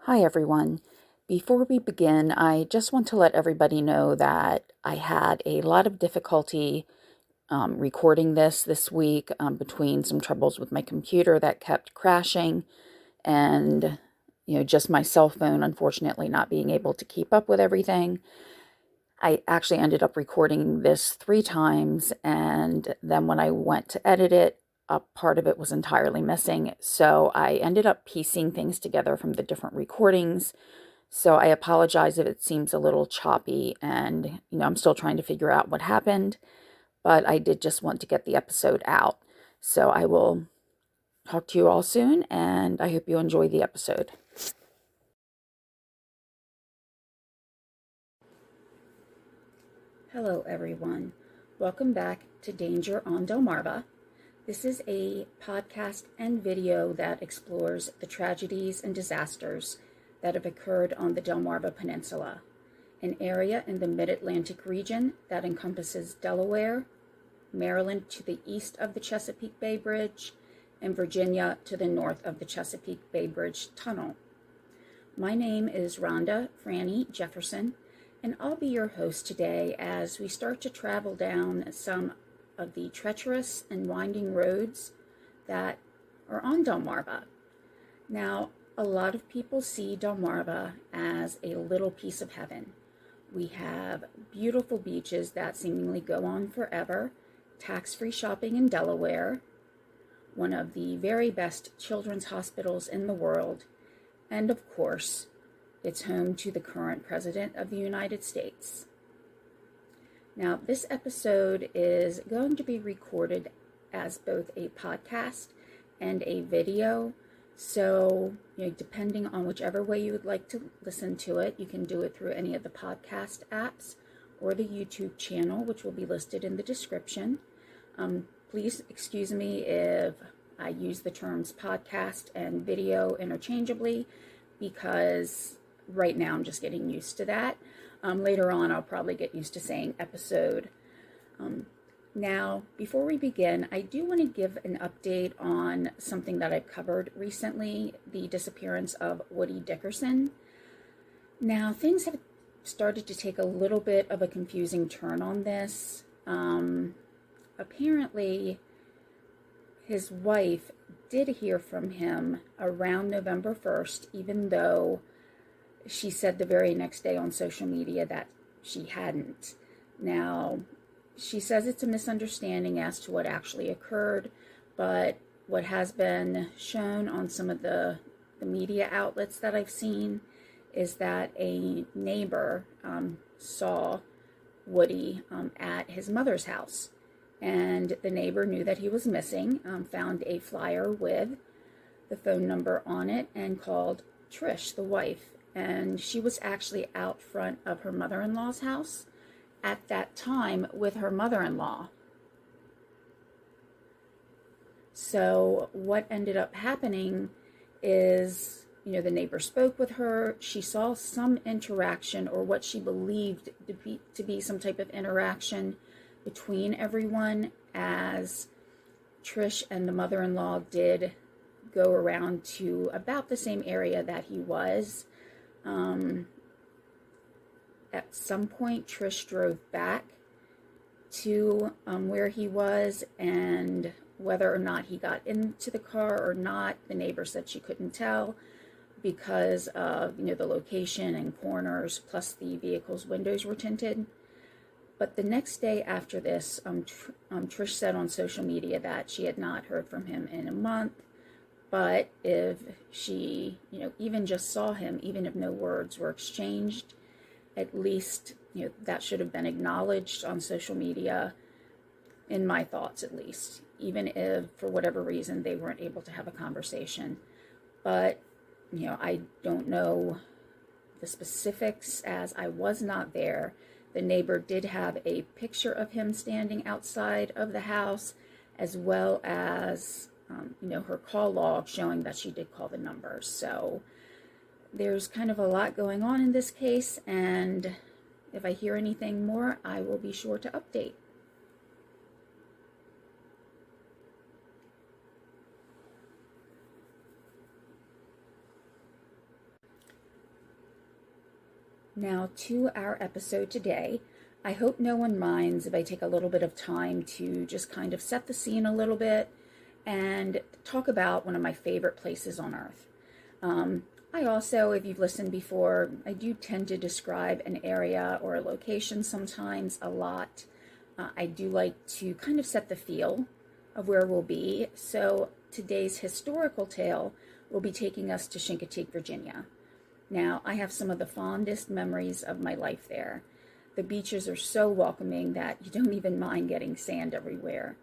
Hi everyone. Before we begin, I just want to let everybody know that I had a lot of difficulty recording this week between some troubles with my computer that kept crashing and just my cell phone unfortunately not being able to keep up with everything. I actually ended up recording this 3 times, and then when I went to edit it, a part of it was entirely missing. So I ended up piecing things together from the different recordings. So I apologize if it seems a little choppy, and I'm still trying to figure out what happened, but I did just want to get the episode out. So I will talk to you all soon, and I hope you enjoy the episode. Hello everyone. Welcome back to Danger on Delmarva. This is a podcast and video that explores the tragedies and disasters that have occurred on the Delmarva Peninsula, an area in the mid-Atlantic region that encompasses Delaware, Maryland to the east of the Chesapeake Bay Bridge, and Virginia to the north of the Chesapeake Bay Bridge Tunnel. My name is Rhonda Franny Jefferson, and I'll be your host today as we start to travel down some of the treacherous and winding roads that are on Delmarva. Now, a lot of people see Delmarva as a little piece of heaven. We have beautiful beaches that seemingly go on forever, tax-free shopping in Delaware, one of the very best children's hospitals in the world, and of course, it's home to the current President of the United States. Now, this episode is going to be recorded as both a podcast and a video. So, depending on whichever way you would like to listen to it, you can do it through any of the podcast apps or the YouTube channel, which will be listed in the description. Please excuse me if I use the terms podcast and video interchangeably, because right now I'm just getting used to that. Later on, I'll probably get used to saying episode. Now, before we begin, I do want to give an update on something that I've covered recently, the disappearance of Woody Dickerson. Now, things have started to take a little bit of a confusing turn on this. Apparently, his wife did hear from him around November 1st, even though she said the very next day on social media that she hadn't. Now, she says it's a misunderstanding as to what actually occurred, but what has been shown on some of the media outlets that I've seen is that a neighbor saw Woody at his mother's house, and the neighbor knew that he was missing, found a flyer with the phone number on it, and called Trish, the wife. And she was actually out front of her mother-in-law's house at that time with her mother-in-law. So what ended up happening is, the neighbor spoke with her. She saw some interaction, or what she believed to be some type of interaction between everyone, as Trish and the mother-in-law did go around to about the same area that he was. At some point, Trish drove back to where he was, and whether or not he got into the car or not, the neighbor said she couldn't tell because of, the location and corners, plus the vehicle's windows were tinted. But the next day after this, Trish said on social media that she had not heard from him in a month. But if she, even just saw him, even if no words were exchanged, at least, that should have been acknowledged on social media, in my thoughts at least, even if for whatever reason they weren't able to have a conversation. But, I don't know the specifics as I was not there. The neighbor did have a picture of him standing outside of the house, as well as her call log showing that she did call the number. So there's kind of a lot going on in this case, and if I hear anything more, I will be sure to update. Now, to our episode today. I hope no one minds if I take a little bit of time to just kind of set the scene a little bit and talk about one of my favorite places on earth. I also, if you've listened before, I do tend to describe an area or a location sometimes a lot. I do like to kind of set the feel of where we'll be. So today's historical tale will be taking us to Chincoteague, Virginia. Now, I have some of the fondest memories of my life there. The beaches are so welcoming that you don't even mind getting sand everywhere.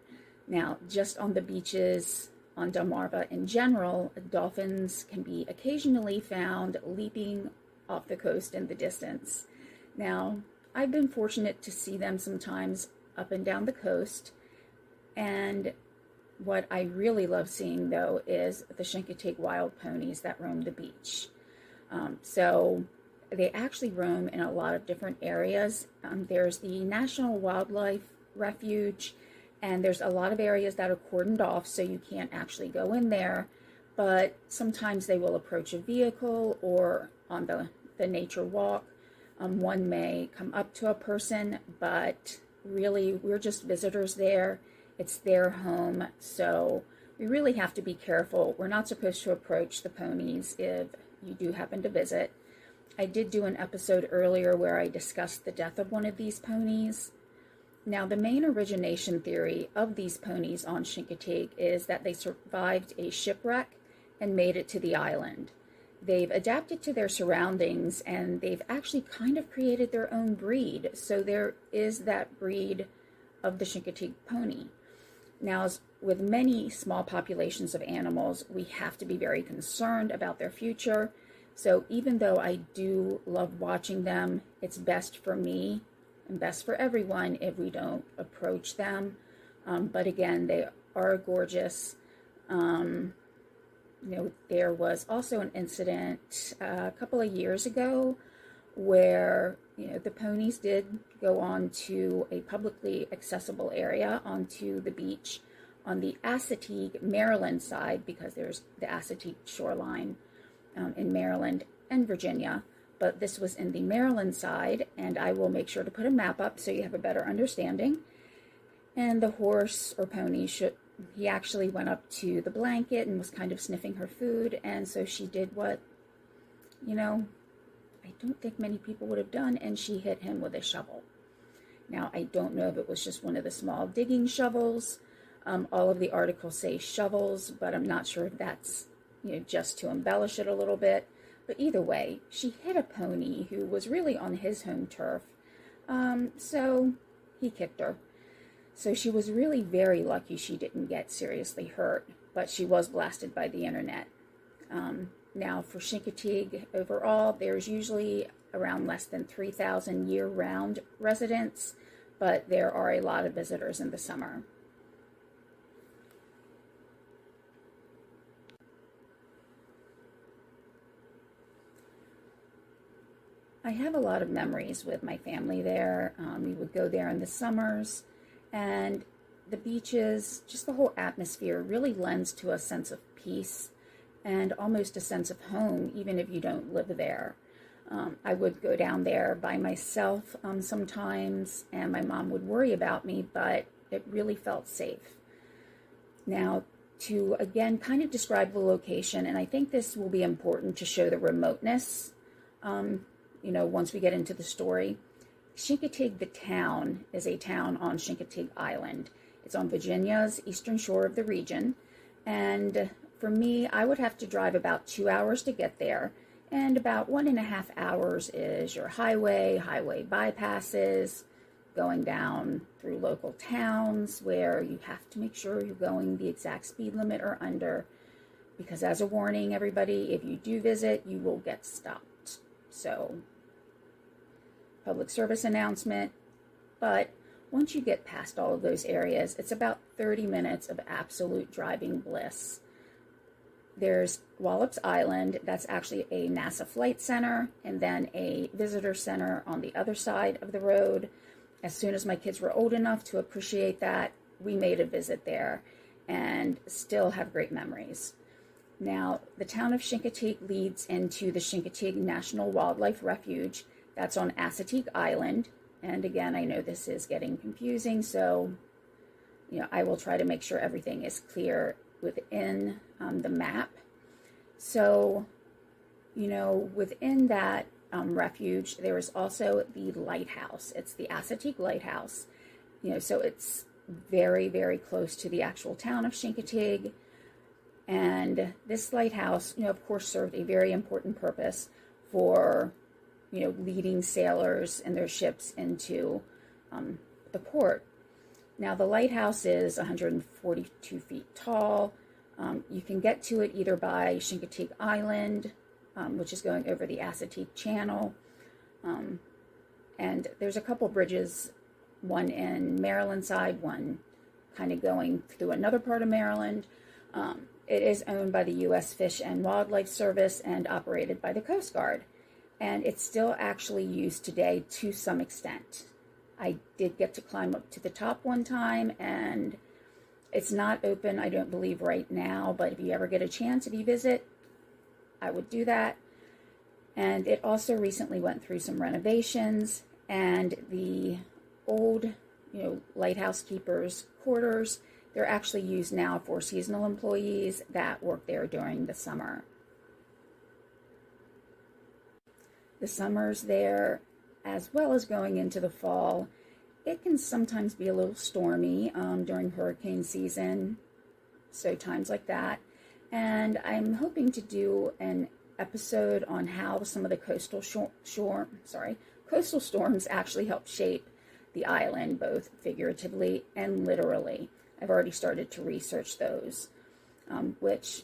Now, just on the beaches on Delmarva in general, dolphins can be occasionally found leaping off the coast in the distance. Now, I've been fortunate to see them sometimes up and down the coast, and what I really love seeing, though, is the Chincoteague wild ponies that roam the beach. So they actually roam in a lot of different areas. There's the National Wildlife Refuge, and there's a lot of areas that are cordoned off, so you can't actually go in there. But sometimes they will approach a vehicle or on the nature walk. One may come up to a person, but really we're just visitors there. It's their home, so we really have to be careful. We're not supposed to approach the ponies if you do happen to visit. I did do an episode earlier where I discussed the death of one of these ponies. Now, the main origination theory of these ponies on Chincoteague is that they survived a shipwreck and made it to the island. They've adapted to their surroundings, and they've actually kind of created their own breed. So there is that breed of the Chincoteague pony. Now, as with many small populations of animals, we have to be very concerned about their future. So even though I do love watching them, it's best for me and best for everyone if we don't approach them. But again, they are gorgeous. There was also an incident a couple of years ago where, the ponies did go on to a publicly accessible area onto the beach on the Chincoteague, Maryland side, because there's the Chincoteague shoreline in Maryland and Virginia. But this was in the Maryland side, and I will make sure to put a map up so you have a better understanding. And the horse or pony he actually went up to the blanket and was kind of sniffing her food, and so she did what, I don't think many people would have done, and she hit him with a shovel. Now, I don't know if it was just one of the small digging shovels. All of the articles say shovels, but I'm not sure if that's, just to embellish it a little bit. But either way, she hit a pony who was really on his home turf, so he kicked her. So she was really very lucky she didn't get seriously hurt, but she was blasted by the internet. Now, for Chincoteague overall, there's usually around less than 3,000 year-round residents, but there are a lot of visitors in the summer. I have a lot of memories with my family there. We would go there in the summers, and the beaches, just the whole atmosphere really lends to a sense of peace and almost a sense of home, even if you don't live there. I would go down there by myself sometimes, and my mom would worry about me, but it really felt safe. Now, to again kind of describe the location, and I think this will be important to show the remoteness, once we get into the story. Chincoteague, the town, is a town on Chincoteague Island. It's on Virginia's eastern shore of the region, and for me, I would have to drive about 2 hours to get there, and about 1.5 hours is your highway bypasses, going down through local towns where you have to make sure you're going the exact speed limit or under, because as a warning, everybody, if you do visit, you will get stopped. So, public service announcement. But once you get past all of those areas, it's about 30 minutes of absolute driving bliss. There's Wallops Island, that's actually a NASA flight center, and then a visitor center on the other side of the road. As soon as my kids were old enough to appreciate that, we made a visit there and still have great memories. Now, the town of Chincoteague leads into the Chincoteague National Wildlife Refuge. That's on Chincoteague Island. And again, I know this is getting confusing, so I will try to make sure everything is clear within the map. So, within that refuge, there is also the lighthouse. It's the Chincoteague Lighthouse. So it's very, very close to the actual town of Chincoteague. And this lighthouse, of course, served a very important purpose for, leading sailors and their ships into the port. Now, the lighthouse is 142 feet tall. You can get to it either by Chincoteague Island, which is going over the Chincoteague Channel. And there's a couple bridges, one in Maryland side, one kind of going through another part of Maryland. It is owned by the U.S. Fish and Wildlife Service and operated by the Coast Guard. And it's still actually used today to some extent. I did get to climb up to the top one time, and it's not open, I don't believe, right now. But if you ever get a chance, if you visit, I would do that. And it also recently went through some renovations, and the old, lighthouse keepers' quarters, they're actually used now for seasonal employees that work there during the summer. The summers there, as well as going into the fall, it can sometimes be a little stormy during hurricane season, so times like that. And I'm hoping to do an episode on how some of the coastal storms actually help shape the island, both figuratively and literally. I've already started to research those, which,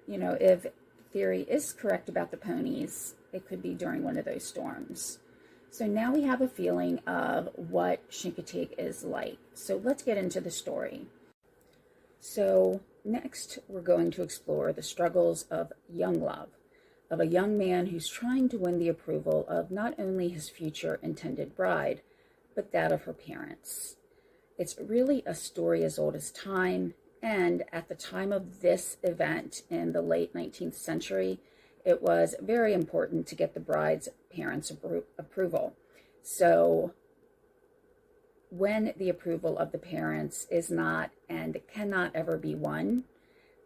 if theory is correct about the ponies, it could be during one of those storms. So now we have a feeling of what Chincoteague is like. So let's get into the story. So next, we're going to explore the struggles of young love, of a young man who's trying to win the approval of not only his future intended bride, but that of her parents. It's really a story as old as time, and at the time of this event in the late 19th century, it was very important to get the bride's parents' approval. So when the approval of the parents is not and cannot ever be won,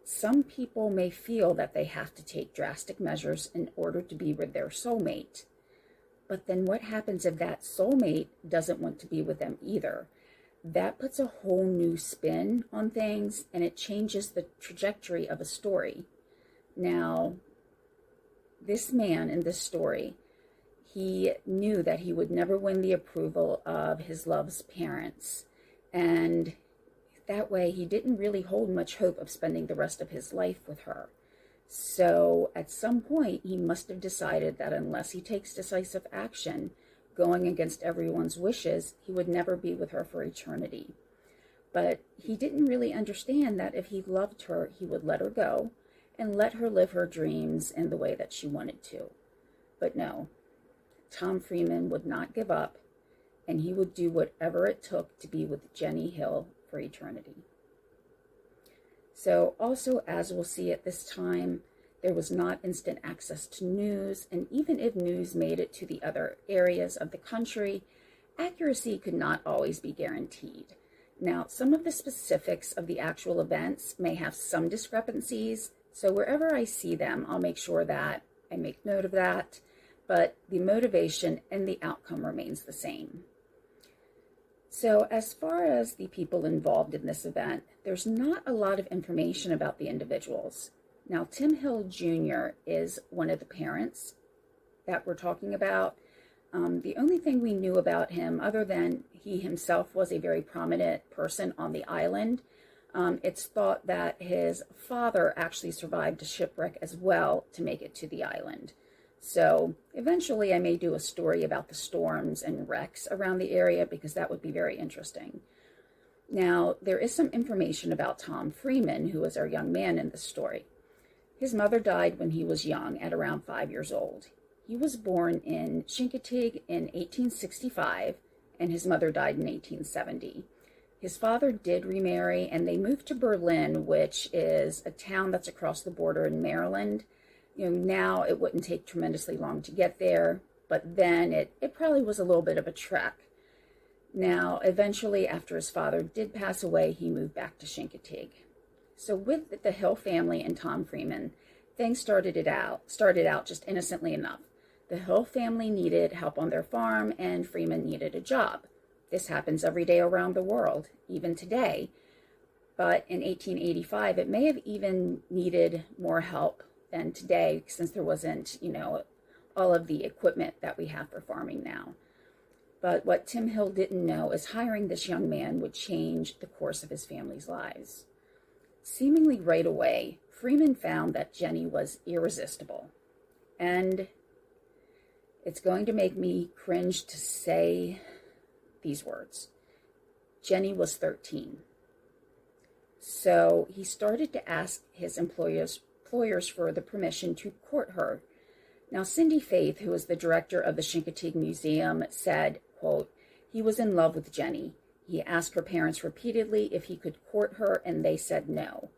some people may feel that they have to take drastic measures in order to be with their soulmate. But then what happens if that soulmate doesn't want to be with them either? That puts a whole new spin on things, and it changes the trajectory of a story. Now, this man in this story, he knew that he would never win the approval of his love's parents. And that way, he didn't really hold much hope of spending the rest of his life with her. So at some point, he must have decided that unless he takes decisive action, going against everyone's wishes, he would never be with her for eternity. But he didn't really understand that if he loved her, he would let her go and let her live her dreams in the way that she wanted to. But no, Tom Freeman would not give up, and he would do whatever it took to be with Jenny Hill for eternity. So also, as we'll see at this time, there was not instant access to news, and even if news made it to the other areas of the country, accuracy could not always be guaranteed. Now, some of the specifics of the actual events may have some discrepancies, so wherever I see them, I'll make sure that I make note of that, but the motivation and the outcome remains the same. So as far as the people involved in this event, there's not a lot of information about the individuals. Now, Tim Hill Jr. is one of the parents that we're talking about. The only thing we knew about him, other than he himself was a very prominent person on the island, it's thought that his father actually survived a shipwreck as well to make it to the island. So eventually I may do a story about the storms and wrecks around the area because that would be very interesting. Now, there is some information about Tom Freeman, who was our young man in this story. His mother died when he was young, at around 5 years old. He was born in Chincoteague in 1865, and his mother died in 1870. His father did remarry, and they moved to Berlin, which is a town that's across the border in Maryland. Now it wouldn't take tremendously long to get there. but then it probably was a little bit of a trek. Now, eventually, after his father did pass away, he moved back to Chincoteague. So with the Hill family and Tom Freeman, things started out just innocently enough. The Hill family needed help on their farm, and Freeman needed a job. This happens every day around the world, even today. But in 1885, it may have even needed more help than today, since there wasn't, all of the equipment that we have for farming now. But what Tim Hill didn't know is hiring this young man would change the course of his family's lives. Seemingly right away, Freeman found that Jenny was irresistible. And it's going to make me cringe to say these words. Jenny was 13. So he started to ask his employers for the permission to court her. Now, Cindy Faith, who was the director of the Chincoteague Museum, said, quote, "He was in love with Jenny. He asked her parents repeatedly if he could court her, and they said no."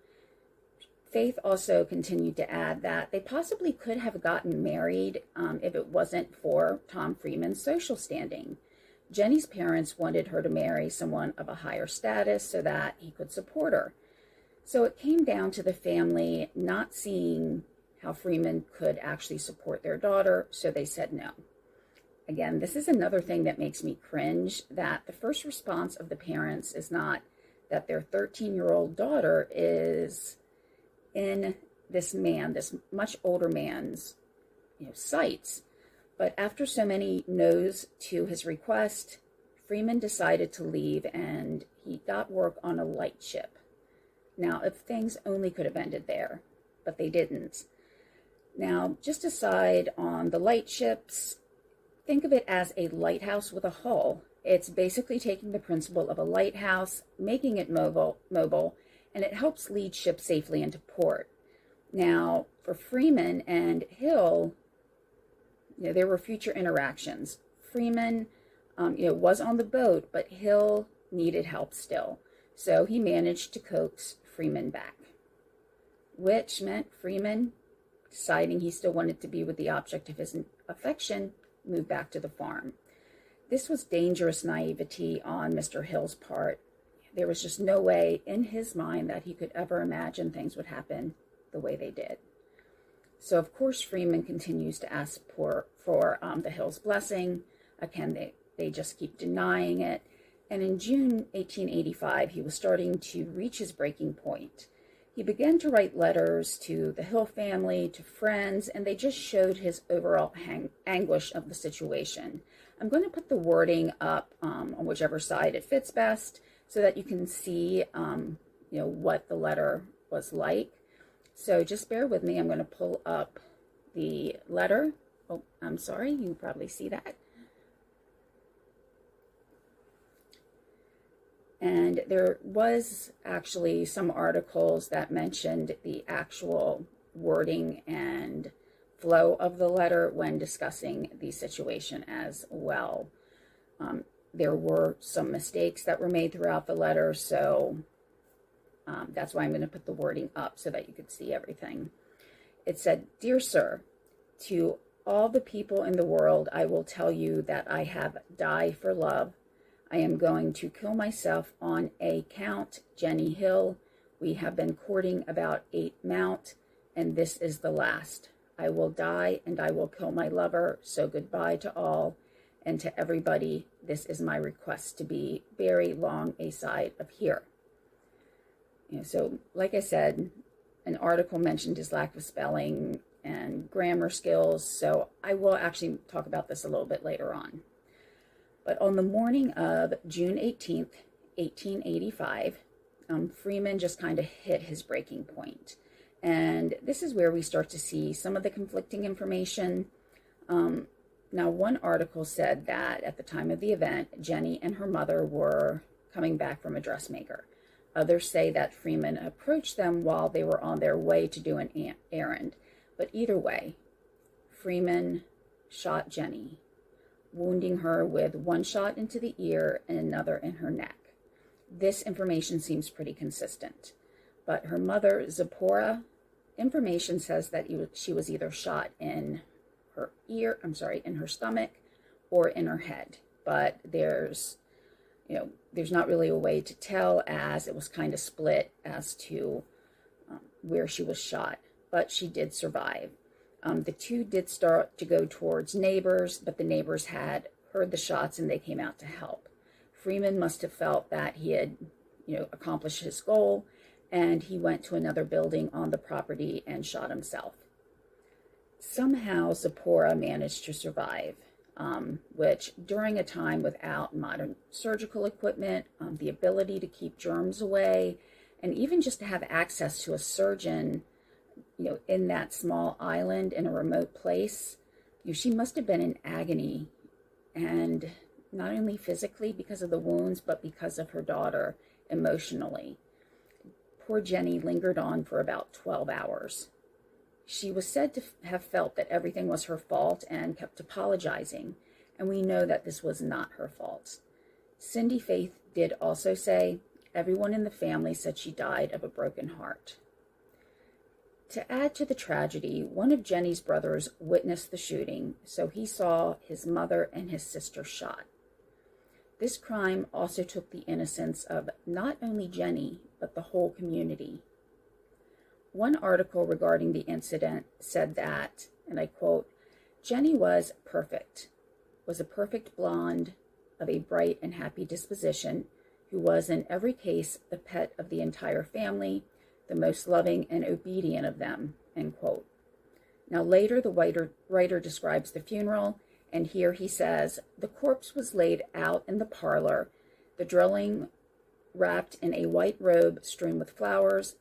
Faith also continued to add that they possibly could have gotten married if it wasn't for Tom Freeman's social standing. Jenny's parents wanted her to marry someone of a higher status so that he could support her. So it came down to the family not seeing how Freeman could actually support their daughter, so they said no. Again, this is another thing that makes me cringe, that the first response of the parents is not that their 13-year-old daughter is in this much older man's sights. But after so many no's to his request, Freeman decided to leave, and he got work on a light ship. Now, if things only could have ended there, but they didn't. Now, just aside on the light ships, think of it as a lighthouse with a hull. It's basically taking the principle of a lighthouse, making it mobile, and it helps lead ships safely into port. Now, for Freeman and Hill, there were future interactions. Freeman, was on the boat, but Hill needed help still. So he managed to coax Freeman back, which meant Freeman, deciding he still wanted to be with the object of his affection, moved back to the farm. This was dangerous naivety on Mr. Hill's part. There was just no way in his mind that he could ever imagine things would happen the way they did. So, of course, Freeman continues to ask for the Hills' blessing. Again, they just keep denying it. And in June 1885, he was starting to reach his breaking point. He began to write letters to the Hill family, to friends, and they just showed his overall anguish of the situation. I'm going to put the wording up on whichever side it fits best so that you can see, what the letter was like. So just bear with me. I'm going to pull up the letter. Oh, I'm sorry. You can probably see that. And there was actually some articles that mentioned the actual wording and flow of the letter when discussing the situation as well. There were some mistakes that were made throughout the letter, so that's why I'm going to put the wording up so that you could see everything. It said, "Dear Sir, to all the people in the world, I will tell you that I have died for love. I am going to kill myself on account Jenny Hill. We have been courting about 8 months, and this is the last. I will die, and I will kill my lover, so goodbye to all, and to everybody, this is my request to be very long aside of here." So, like I said, an article mentioned his lack of spelling and grammar skills, so I will actually talk about this a little bit later on. But on the morning of June 18th, 1885, Freeman just kind of hit his breaking point. And this is where we start to see some of the conflicting information. Now, one article said that at the time of the event, Jenny and her mother were coming back from a dressmaker. Others say that Freeman approached them while they were on their way to do an errand. But either way, Freeman shot Jenny, wounding her with one shot into the ear and another in her neck. This information seems pretty consistent. But her mother, Zipporah, information says that she was either shot in her in her stomach or in her head. But there's not really a way to tell, as it was kind of split as to where she was shot. But she did survive. The two did start to go towards neighbors, but the neighbors had heard the shots and they came out to help. Freeman must have felt that he had, accomplished his goal, and he went to another building on the property and shot himself. Somehow Zipporah managed to survive, which during a time without modern surgical equipment, the ability to keep germs away, and even just to have access to a surgeon, in that small island in a remote place, she must have been in agony, and not only physically because of the wounds, but because of her daughter emotionally. Poor Jenny lingered on for about 12 hours. She was said to have felt that everything was her fault and kept apologizing, and we know that this was not her fault. Cindy Faith did also say everyone in the family said she died of a broken heart. To add to the tragedy, one of Jenny's brothers witnessed the shooting, so he saw his mother and his sister shot. This crime also took the innocence of not only Jenny, but the whole community. One article regarding the incident said that, and I quote, "Jenny was a perfect blonde of a bright and happy disposition, who was in every case the pet of the entire family, the most loving and obedient of them," end quote. Now later the writer describes the funeral, and here he says, "The corpse was laid out in the parlor, the drilling wrapped in a white robe strewn with flowers,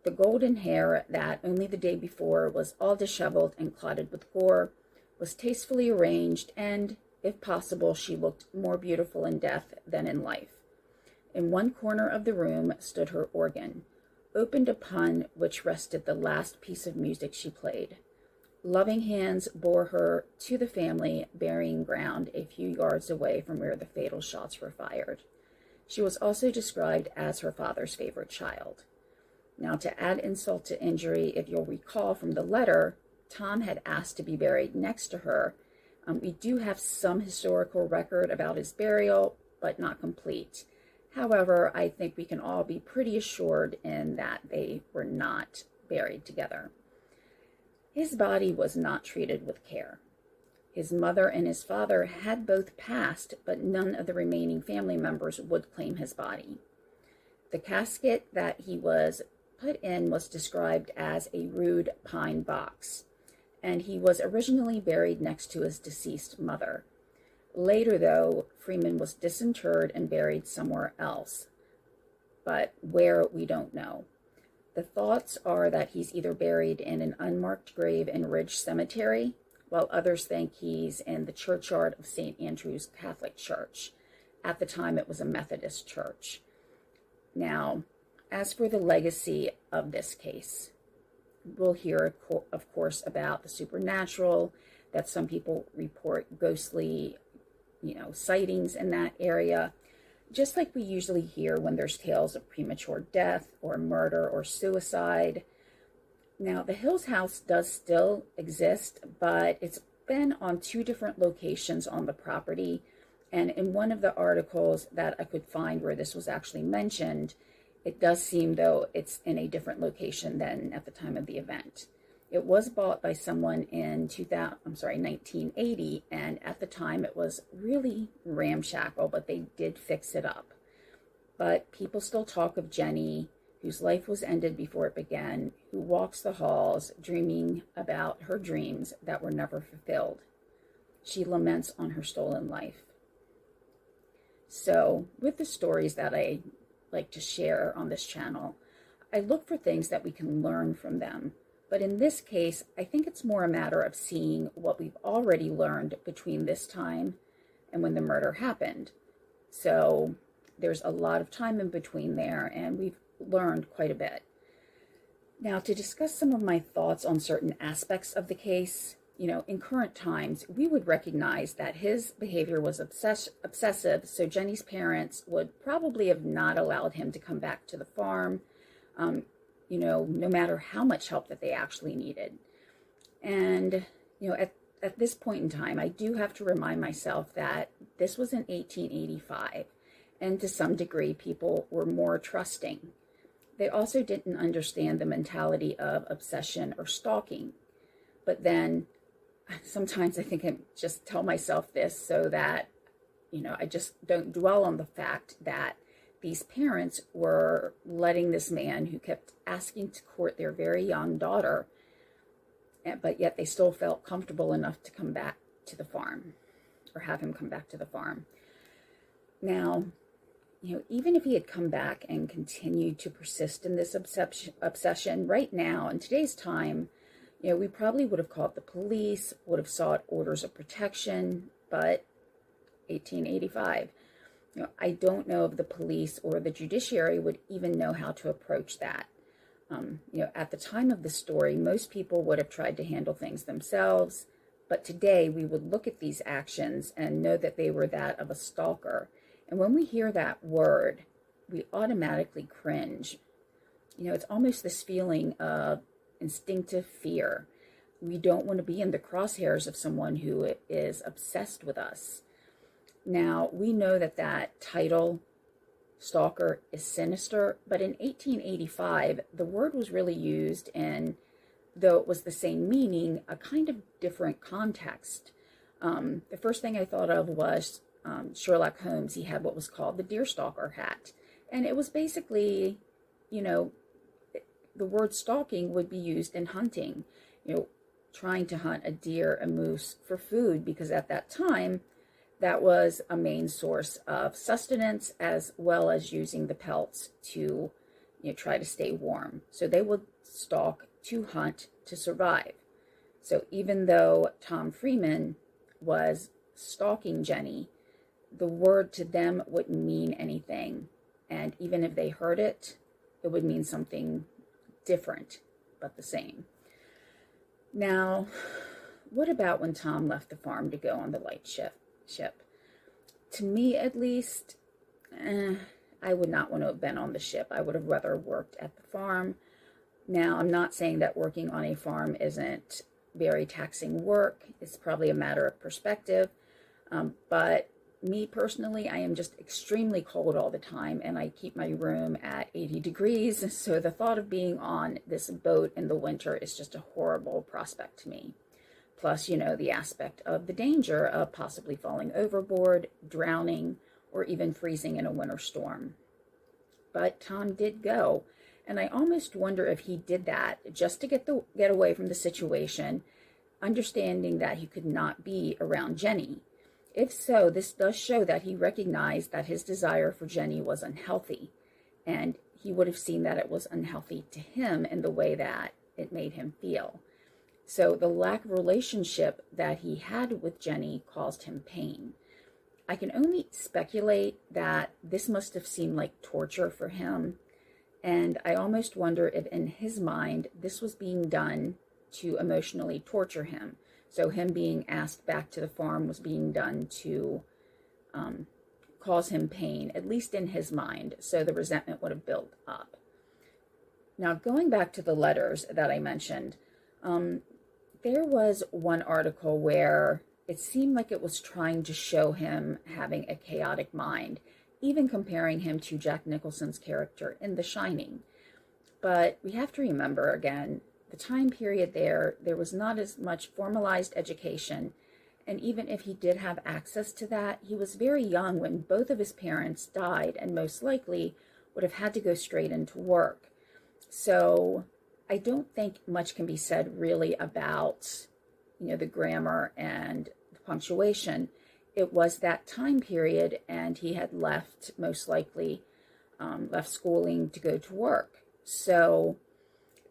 the golden hair that only the day before was all disheveled and clotted with gore, was tastefully arranged, and, if possible, she looked more beautiful in death than in life. In one corner of the room stood her organ, opened upon which rested the last piece of music she played. Loving hands bore her to the family burying ground a few yards away from where the fatal shots were fired. She was also described as her father's favorite child." Now, to add insult to injury, if you'll recall from the letter, Tom had asked to be buried next to her. We do have some historical record about his burial, but not complete. However, I think we can all be pretty assured in that they were not buried together. His body was not treated with care. His mother and his father had both passed, but none of the remaining family members would claim his body. The casket that he was put in was described as a rude pine box, and he was originally buried next to his deceased mother. Later, though, Freeman was disinterred and buried somewhere else, but where, we don't know. The thoughts are that he's either buried in an unmarked grave in Ridge Cemetery, while others think he's in the churchyard of St. Andrew's Catholic Church. At the time, it was a Methodist church. Now, as for the legacy of this case, we'll hear, of course, about the supernatural, that some people report ghostly, sightings in that area, just like we usually hear when there's tales of premature death or murder or suicide. Now, the Hills house does still exist, but it's been on 2 different locations on the property. And in one of the articles that I could find where this was actually mentioned, it does seem though it's in a different location than at the time of the event. It was bought by someone in 1980, and at the time it was really ramshackle, but they did fix it up. But people still talk of Jenny, whose life was ended before it began, who walks the halls dreaming about her dreams that were never fulfilled. She laments on her stolen life. So, with the stories that I like to share on this channel, I look for things that we can learn from them. But in this case, I think it's more a matter of seeing what we've already learned between this time and when the murder happened. So there's a lot of time in between there, and we've learned quite a bit. Now, to discuss some of my thoughts on certain aspects of the case, in current times, we would recognize that his behavior was obsessive, so Jenny's parents would probably have not allowed him to come back to the farm, no matter how much help that they actually needed. And, at this point in time, I do have to remind myself that this was in 1885, and to some degree, people were more trusting. They also didn't understand the mentality of obsession or stalking. But then sometimes I think I just tell myself this so that, I just don't dwell on the fact that these parents were letting this man who kept asking to court their very young daughter, but yet they still felt comfortable enough to come back to the farm, or have him come back to the farm. Now, even if he had come back and continued to persist in this obsession right now, in today's time, we probably would have called the police, would have sought orders of protection, but 1885, I don't know if the police or the judiciary would even know how to approach that. At the time of the story, most people would have tried to handle things themselves, but today we would look at these actions and know that they were that of a stalker. And when we hear that word, we automatically cringe. It's almost this feeling of instinctive fear. We don't want to be in the crosshairs of someone who is obsessed with us. Now, we know that title, stalker, is sinister, but in 1885, the word was really used in, though it was the same meaning, a kind of different context. The first thing I thought of was Sherlock Holmes. He had what was called the deerstalker hat. And it was basically, the word stalking would be used in hunting, trying to hunt a deer, a moose for food, because at that time, that was a main source of sustenance, as well as using the pelts to try to stay warm. So they would stalk to hunt to survive. So even though Tom Freeman was stalking Jenny, the word to them wouldn't mean anything. And even if they heard it, it would mean something different, but the same. Now, what about when Tom left the farm to go on the light ship? To me, at least, I would not want to have been on the ship. I would have rather worked at the farm. Now, I'm not saying that working on a farm isn't very taxing work. It's probably a matter of perspective. But me personally, I am just extremely cold all the time, and I keep my room at 80 degrees. So the thought of being on this boat in the winter is just a horrible prospect to me. Plus, the aspect of the danger of possibly falling overboard, drowning, or even freezing in a winter storm. But Tom did go, and I almost wonder if he did that just to get away from the situation, understanding that he could not be around Jenny. If so, this does show that he recognized that his desire for Jenny was unhealthy, and he would have seen that it was unhealthy to him in the way that it made him feel. So the lack of relationship that he had with Jenny caused him pain. I can only speculate that this must have seemed like torture for him, and I almost wonder if in his mind this was being done to emotionally torture him. So him being asked back to the farm was being done to cause him pain, at least in his mind, so the resentment would have built up. Now, going back to the letters that I mentioned, there was one article where it seemed like it was trying to show him having a chaotic mind, even comparing him to Jack Nicholson's character in The Shining. But we have to remember, again, the time period there was not as much formalized education, and even if he did have access to that, he was very young when both of his parents died and most likely would have had to go straight into work. So I don't think much can be said really about, the grammar and the punctuation. It was that time period, and he had left, most likely, left schooling to go to work. So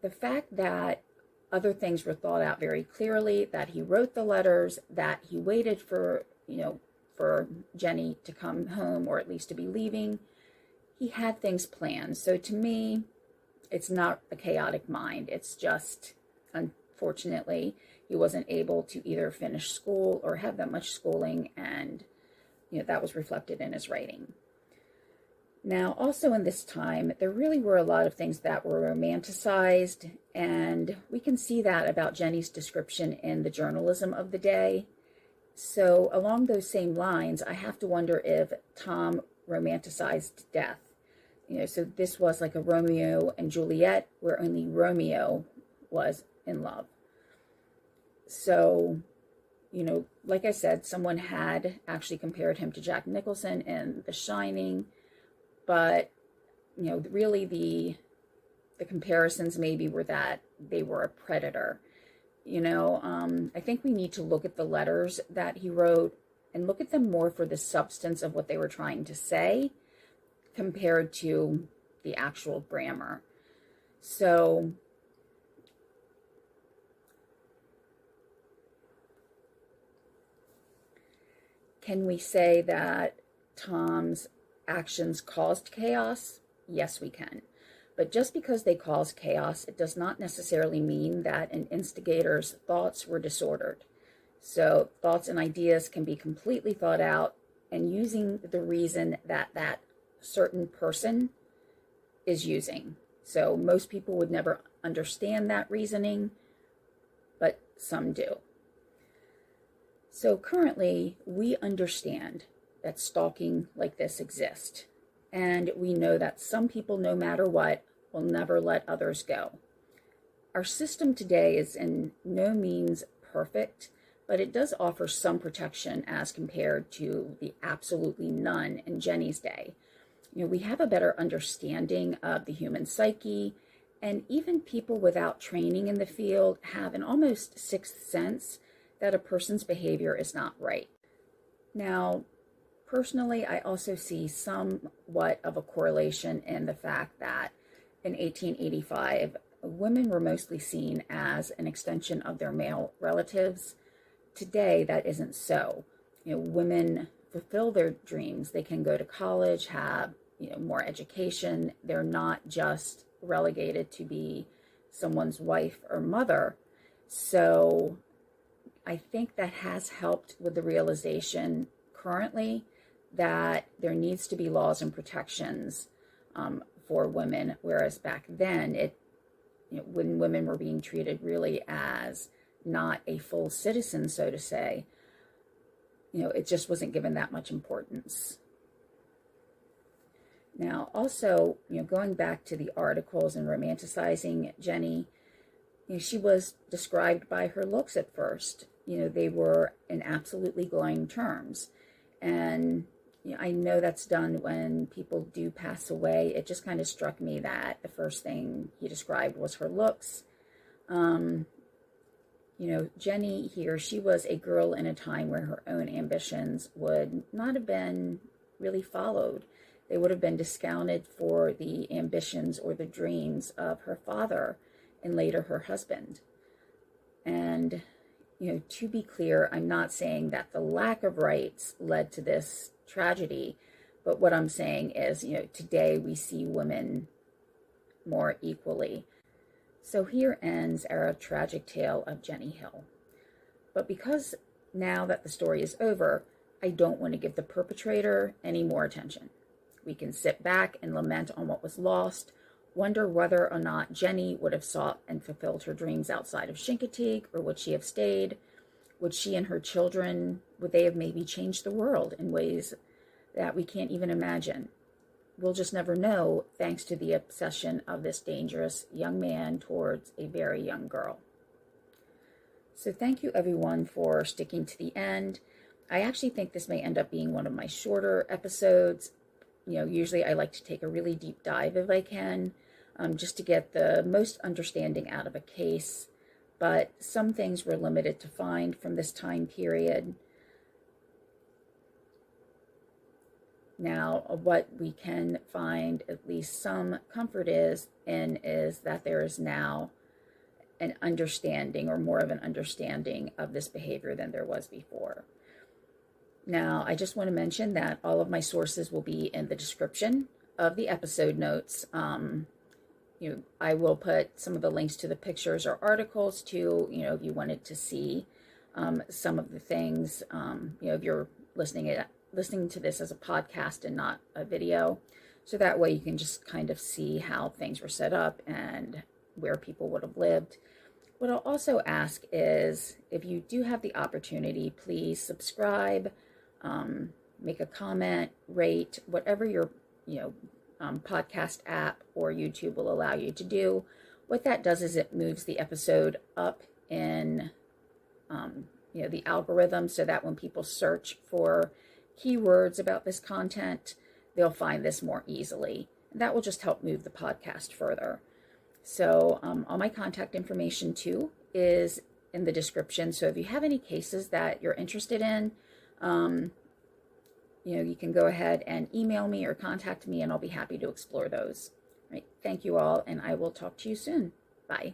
the fact that other things were thought out very clearly, that he wrote the letters, that he waited for Jenny to come home, or at least to be leaving, he had things planned. So to me, it's not a chaotic mind. It's just, unfortunately, he wasn't able to either finish school or have that much schooling, and that was reflected in his writing. Now, also in this time, there really were a lot of things that were romanticized, and we can see that about Jenny's description in the journalism of the day. So along those same lines, I have to wonder if Tom romanticized death. So this was like a Romeo and Juliet where only Romeo was in love. So, like I said, someone had actually compared him to Jack Nicholson in The Shining, but, really the comparisons maybe were that they were a predator. I think we need to look at the letters that he wrote and look at them more for the substance of what they were trying to say compared to the actual grammar. So, can we say that Tom's actions caused chaos? Yes, we can. But just because they cause chaos, it does not necessarily mean that an instigator's thoughts were disordered. So thoughts and ideas can be completely thought out and using the reason that that certain person is using. So most people would never understand that reasoning, but some do. So currently, we understand that stalking like this exists. And we know that some people, no matter what, will never let others go. Our system today is in no means perfect, but it does offer some protection as compared to the absolutely none in Jenny's day. We have a better understanding of the human psyche, and even people without training in the field have an almost sixth sense that a person's behavior is not right. Now, personally, I also see somewhat of a correlation in the fact that in 1885, women were mostly seen as an extension of their male relatives. Today, that isn't so. Women fulfill their dreams. They can go to college, have, more education. They're not just relegated to be someone's wife or mother. So I think that has helped with the realization currently that there needs to be laws and protections for women, whereas back then, when women were being treated really as not a full citizen, so to say, it just wasn't given that much importance. Now, also, going back to the articles and romanticizing Jenny, she was described by her looks at first. They were in absolutely glowing terms. And I know that's done when people do pass away. It just kind of struck me that the first thing he described was her looks. Jenny here, she was a girl in a time where her own ambitions would not have been really followed. They would have been discounted for the ambitions or the dreams of her father and later her husband. And, to be clear, I'm not saying that the lack of rights led to this tragedy, but what I'm saying is, today we see women more equally. So here ends our tragic tale of Jenny Hill. But because now that the story is over, I don't want to give the perpetrator any more attention. We can sit back and lament on what was lost, wonder whether or not Jenny would have sought and fulfilled her dreams outside of Chincoteague, or would she have stayed? Would she and her children, would they have maybe changed the world in ways that we can't even imagine? We'll just never know, thanks to the obsession of this dangerous young man towards a very young girl. So thank you, everyone, for sticking to the end. I actually think this may end up being one of my shorter episodes. Usually I like to take a really deep dive if I can, just to get the most understanding out of a case. But some things were limited to find from this time period. Now, what we can find at least some comfort is that there is now an understanding, or more of an understanding, of this behavior than there was before. Now, I just want to mention that all of my sources will be in the description of the episode notes. I will put some of the links to the pictures or articles too, if you wanted to see some of the things, if you're listening to this as a podcast and not a video. So that way you can just kind of see how things were set up and where people would have lived. What I'll also ask is, if you do have the opportunity, please subscribe, make a comment, rate, whatever your podcast app or YouTube will allow you to do. What that does is it moves the episode up in the algorithm, so that when people search for keywords about this content, they'll find this more easily. And that will just help move the podcast further. So all my contact information too is in the description. So if you have any cases that you're interested in, you can go ahead and email me or contact me, and I'll be happy to explore those. All right. Thank you all, and I will talk to you soon. Bye.